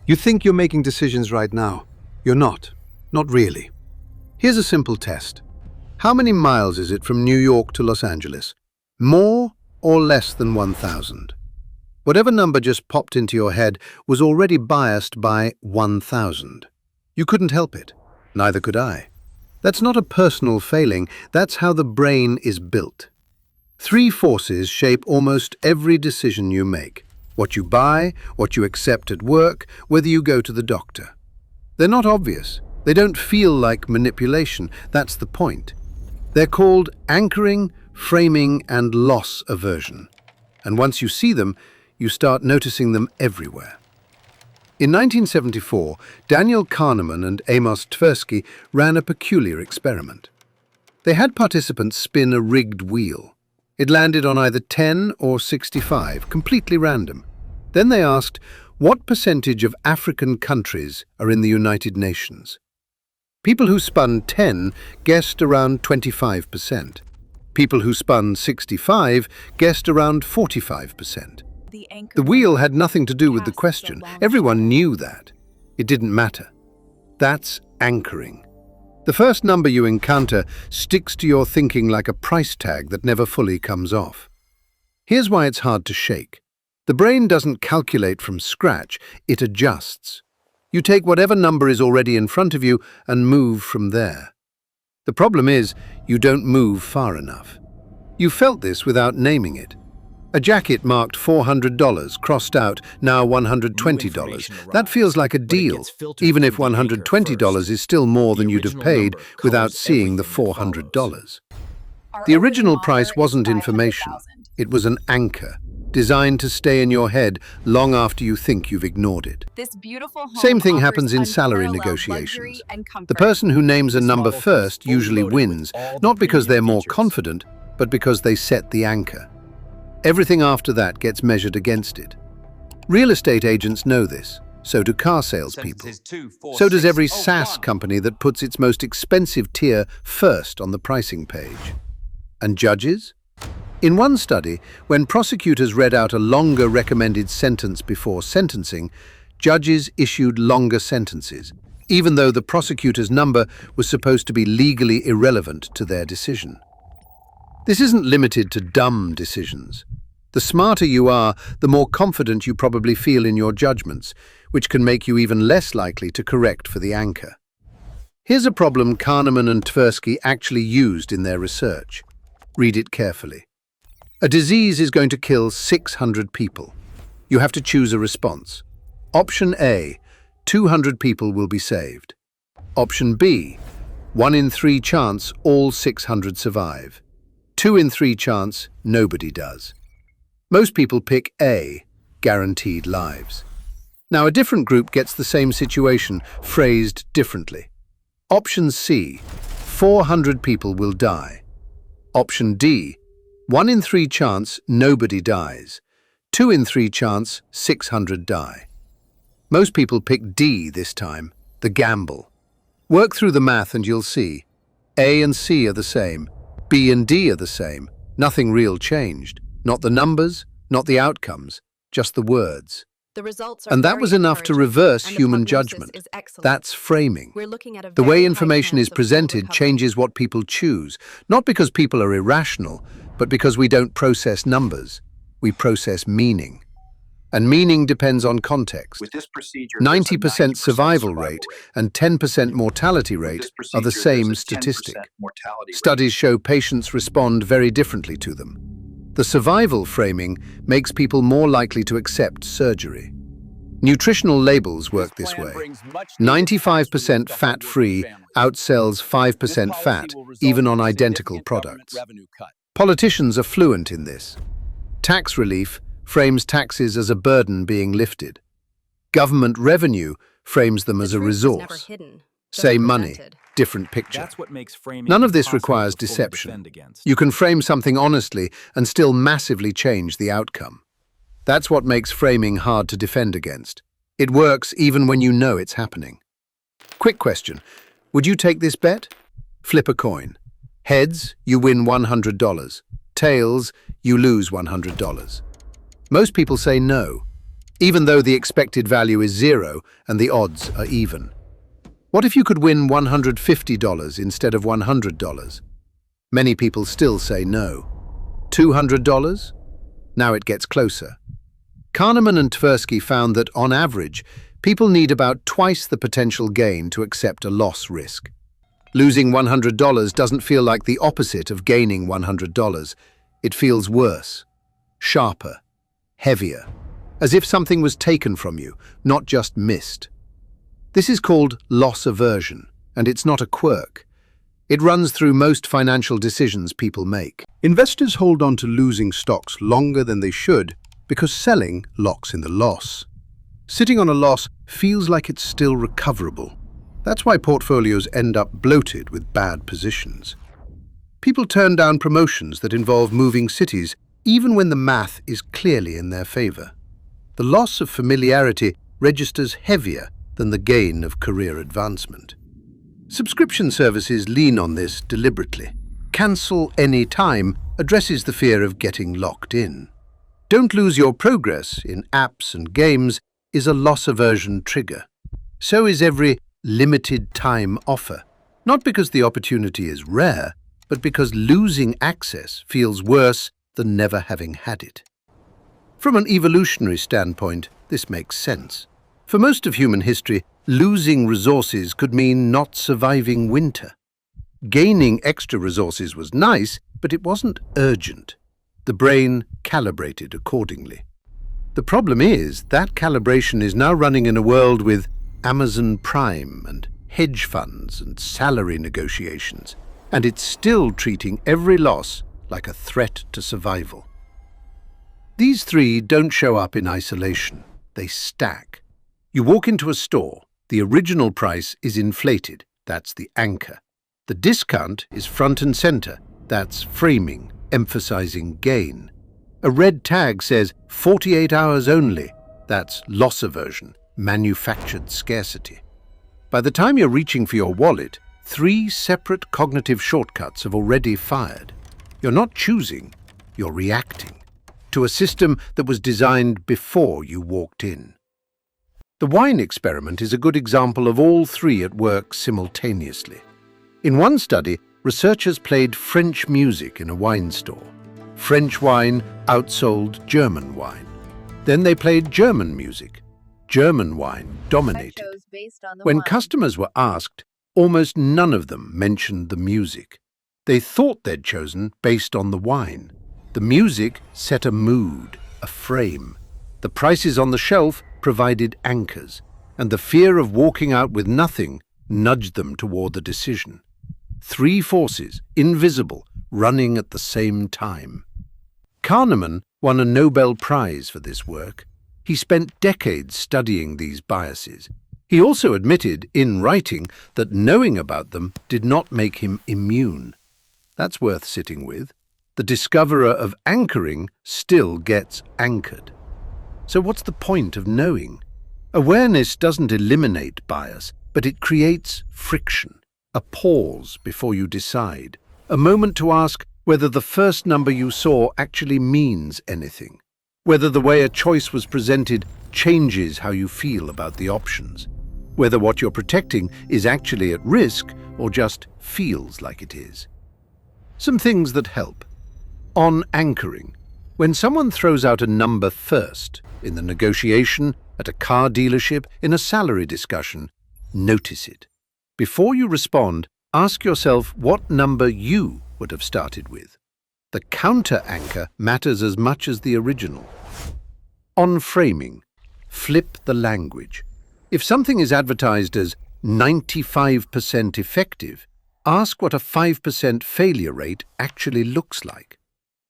You think you're making decisions right now. You're not. Not really. Here's a simple test. How many miles is it from New York to Los Angeles? More or less than 1,000? Whatever number just popped into your head was already biased by 1,000. You couldn't help it. Neither could I. That's not a personal failing. That's how the brain is built. Three forces shape almost every decision you make. What you buy, what you accept at work, whether you go to the doctor. They're not obvious. They don't feel like manipulation. That's the point. They're called anchoring, framing, and loss aversion. And once you see them, you start noticing them everywhere. In 1974, Daniel Kahneman and Amos Tversky ran a peculiar experiment. They had participants spin a rigged wheel. It landed on either 10 or 65, completely random. Then they asked, what percentage of African countries are in the United Nations? People who spun 10 guessed around 25%. People who spun 65 guessed around 45%. The wheel had nothing to do with the question. Everyone knew that. It didn't matter. That's anchoring. The first number you encounter sticks to your thinking like a price tag that never fully comes off. Here's why it's hard to shake. The brain doesn't calculate from scratch, it adjusts. You take whatever number is already in front of you and move from there. The problem is, you don't move far enough. You felt this without naming it. A jacket marked $400, crossed out, now $120. That feels like a deal, even if $120 is still more than you'd have paid without seeing the $400. The original price wasn't information. It was an anchor, designed to stay in your head long after you think you've ignored it. Same thing happens in salary negotiations. The person who names a number first usually wins, not because they're more confident, but because they set the anchor. Everything after that gets measured against it. Real estate agents know this. So do car salespeople. So does every SaaS company that puts its most expensive tier first on the pricing page. And judges? In one study, when prosecutors read out a longer recommended sentence before sentencing, judges issued longer sentences, even though the prosecutor's number was supposed to be legally irrelevant to their decision. This isn't limited to dumb decisions. The smarter you are, the more confident you probably feel in your judgments, which can make you even less likely to correct for the anchor. Here's a problem Kahneman and Tversky actually used in their research. Read it carefully. A disease is going to kill 600 people. You have to choose a response. Option A, 200 people will be saved. Option B, 1 in 3 chance all 600 survive. 2 in 3 chance nobody does. Most people pick A, guaranteed lives. Now a different group gets the same situation, phrased differently. Option C, 400 people will die. Option D, 1 in 3 chance nobody dies. 2 in 3 chance 600 die. Most people pick D this time, the gamble. Work through the math and you'll see. A and C are the same. B and D are the same. Nothing real changed. Not the numbers, not the outcomes, just the words. And that was enough to reverse human judgment. That's framing. The way information is presented changes what people choose, not because people are irrational, but because we don't process numbers. We process meaning. And meaning depends on context. 90% survival rate and 10% mortality rate are the same statistic. Studies show patients respond very differently to them. The survival framing makes people more likely to accept surgery. Nutritional labels work this way. 95% fat-free outsells 5% fat, even on identical products. Politicians are fluent in this. Tax relief frames taxes as a burden being lifted. Government revenue frames them as a resource. Same money, different picture. None of this requires deception. You can frame something honestly and still massively change the outcome. That's what makes framing hard to defend against. It works even when you know it's happening. Quick question. Would you take this bet? Flip a coin. Heads, you win $100. Tails, you lose $100. Most people say no. even though the expected value is zero and the odds are even. What if you could win $150 instead of $100? Many people still say no. $200? Now it gets closer. Kahneman and Tversky found that, on average, people need about twice the potential gain to accept a loss risk. Losing $100 doesn't feel like the opposite of gaining $100. It feels worse, sharper, heavier, as if something was taken from you, not just missed. This is called loss aversion, and it's not a quirk. It runs through most financial decisions people make. Investors hold on to losing stocks longer than they should because selling locks in the loss. Sitting on a loss feels like it's still recoverable. That's why portfolios end up bloated with bad positions. People turn down promotions that involve moving cities even when the math is clearly in their favor. The loss of familiarity registers heavier than the gain of career advancement. Subscription services lean on this deliberately. Cancel any time addresses the fear of getting locked in. Don't lose your progress in apps and games is a loss aversion trigger. So is every limited time offer, not because the opportunity is rare, but because losing access feels worse than never having had it. From an evolutionary standpoint, this makes sense. For most of human history, losing resources could mean not surviving winter. Gaining extra resources was nice, but it wasn't urgent. The brain calibrated accordingly. The problem is that calibration is now running in a world with Amazon Prime and hedge funds and salary negotiations, and it's still treating every loss like a threat to survival. These three don't show up in isolation. They stack. You walk into a store, the original price is inflated, that's the anchor. The discount is front and center, that's framing, emphasizing gain. A red tag says 48 hours only, that's loss aversion, manufactured scarcity. By the time you're reaching for your wallet, 3 separate cognitive shortcuts have already fired. You're not choosing, you're reacting to a system that was designed before you walked in. The wine experiment is a good example of all three at work simultaneously. In one study, researchers played French music in a wine store. French wine outsold German wine. Then they played German music. German wine dominated. When customers were asked, almost none of them mentioned the music. They thought they'd chosen based on the wine. The music set a mood, a frame. The prices on the shelf provided anchors, and the fear of walking out with nothing nudged them toward the decision. 3 forces, invisible, running at the same time. Kahneman won a Nobel Prize for this work. He spent decades studying these biases. He also admitted, in writing, that knowing about them did not make him immune. That's worth sitting with. The discoverer of anchoring still gets anchored. So what's the point of knowing? Awareness doesn't eliminate bias, but it creates friction, a pause before you decide, a moment to ask whether the first number you saw actually means anything, whether the way a choice was presented changes how you feel about the options, whether what you're protecting is actually at risk or just feels like it is. Some things that help. On anchoring, when someone throws out a number first, in the negotiation, at a car dealership, in a salary discussion, notice it. Before you respond, ask yourself what number you would have started with. The counter anchor matters as much as the original. On framing, flip the language. If something is advertised as 95% effective, ask what a 5% failure rate actually looks like.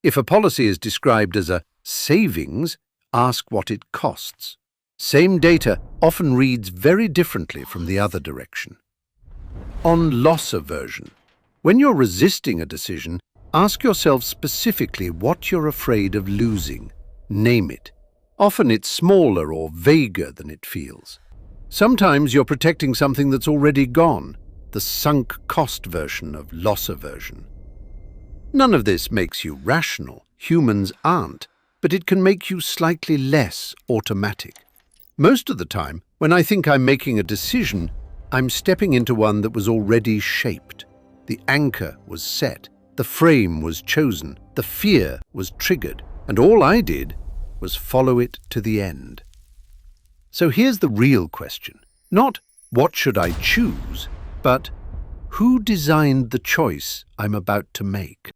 If a policy is described as a savings, ask what it costs. Same data often reads very differently from the other direction. On loss aversion, when you're resisting a decision, ask yourself specifically what you're afraid of losing. Name it. Often it's smaller or vaguer than it feels. Sometimes you're protecting something that's already gone, the sunk cost version of loss aversion. None of this makes you rational. Humans aren't, but it can make you slightly less automatic. Most of the time, when I think I'm making a decision, I'm stepping into one that was already shaped. The anchor was set, the frame was chosen, the fear was triggered, and all I did was follow it to the end. So here's the real question. Not what should I choose, but who designed the choice I'm about to make?